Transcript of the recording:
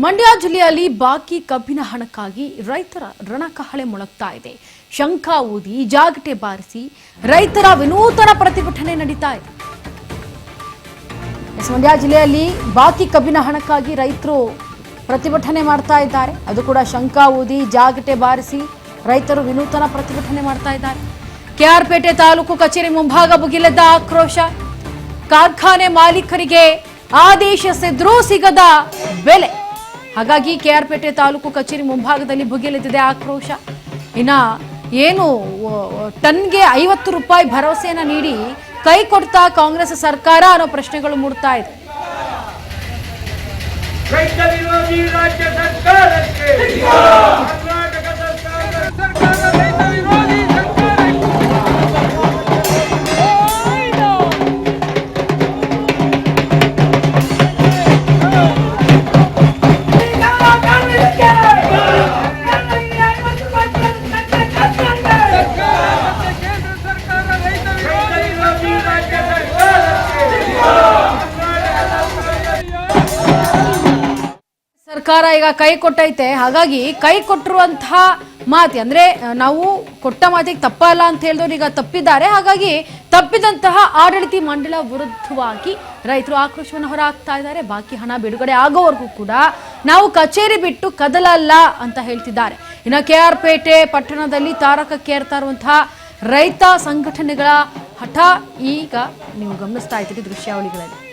ಮಂಡ್ಯ ಜಿಲ್ಲೆಯಲ್ಲಿ ಬಾಕಿ ಕಬ್ಬಿನ ಹಣಕ್ಕಾಗಿ ರೈತರ ರಣಕಹಳೆ ಮೊಳಗ್ತಾ ಇದೆ. ಶಂಖ ಊದಿ ಜಾಗಟೆ ಬಾರಿಸಿ ರೈತರ ವಿನೂತನ ಪ್ರತಿಭಟನೆ ನಡೀತಾ ಇದೆ. ಮಂಡ್ಯ ಜಿಲ್ಲೆಯಲ್ಲಿ ಬಾಕಿ ಕಬ್ಬಿನ ಹಣಕ್ಕಾಗಿ ರೈತರು ಪ್ರತಿಭಟನೆ ಮಾಡ್ತಾ ಇದ್ದಾರೆ. ಅದು ಕೂಡ ಶಂಖ ಊದಿ ಜಾಗಟೆ ಬಾರಿಸಿ ರೈತರು ವಿನೂತನ ಪ್ರತಿಭಟನೆ ಮಾಡ್ತಾ ಇದ್ದಾರೆ. ಕೆಆರ್ಪೇಟೆ ತಾಲೂಕು ಕಚೇರಿ ಮುಂಭಾಗ ಭುಗಿಲೆದ್ದ ಆಕ್ರೋಶ. ಕಾರ್ಖಾನೆ ಮಾಲೀಕರಿಗೆ ಆದೇಶಿಸಿದ್ರೂ ಸಿಗದ ಬೆಲೆ. ಹಾಗಾಗಿ ಕೆಆರ್ಪೇಟೆ ತಾಲೂಕು ಕಚೇರಿ ಮುಂಭಾಗದಲ್ಲಿ ಭುಗಿಲೆದ್ದಿದೆ ಆಕ್ರೋಶ. ಇನ್ನ ಏನು ಟನ್ಗೆ 50 ರೂಪಾಯಿ ಭರವಸೆಯನ್ನ ನೀಡಿ ಕೈ ಕೊಡ್ತಾ ಕಾಂಗ್ರೆಸ್ ಸರ್ಕಾರ ಅನ್ನೋ ಪ್ರಶ್ನೆಗಳು ಮೂಡ್ತಾ ಇದೆ. ಸರ್ಕಾರ ಈಗ ಕೈ ಕೊಟ್ಟೈತೆ. ಹಾಗಾಗಿ ಕೈ ಕೊಟ್ಟಿರುವಂತಹ ಮಾತಿ ಅಂದ್ರೆ ನಾವು ಕೊಟ್ಟ ಮಾತಿಗೆ ತಪ್ಪಲ್ಲ ಅಂತ ಹೇಳಿದವರು ಈಗ ತಪ್ಪಿದ್ದಾರೆ. ಹಾಗಾಗಿ ತಪ್ಪಿದಂತಹ ಆಡಳಿತ ಮಂಡಳ ವಿರುದ್ಧವಾಗಿ ರೈತರು ಆಕ್ರೋಶವನ್ನು ಹೊರಹಾಕ್ತಾ ಇದ್ದಾರೆ. ಬಾಕಿ ಹಣ ಬಿಡುಗಡೆ ಆಗೋವರೆಗೂ ಕೂಡ ನಾವು ಕಚೇರಿ ಬಿಟ್ಟು ಕದಲಲ್ಲ ಅಂತ ಹೇಳ್ತಿದ್ದಾರೆ. ಇನ್ನು ಕೆಆರ್ಪೇಟೆ ಪಟ್ಟಣದಲ್ಲಿ ತಾರಕಕ್ಕೆ ಏರ್ತಾ ಇರುವಂತಹ ರೈತ ಸಂಘಟನೆಗಳ ಹಠ ಈಗ ನೀವು ಗಮನಿಸ್ತಾ ಇದ್ದೀರಿ ದೃಶ್ಯಾವಳಿಗಳಲ್ಲಿ.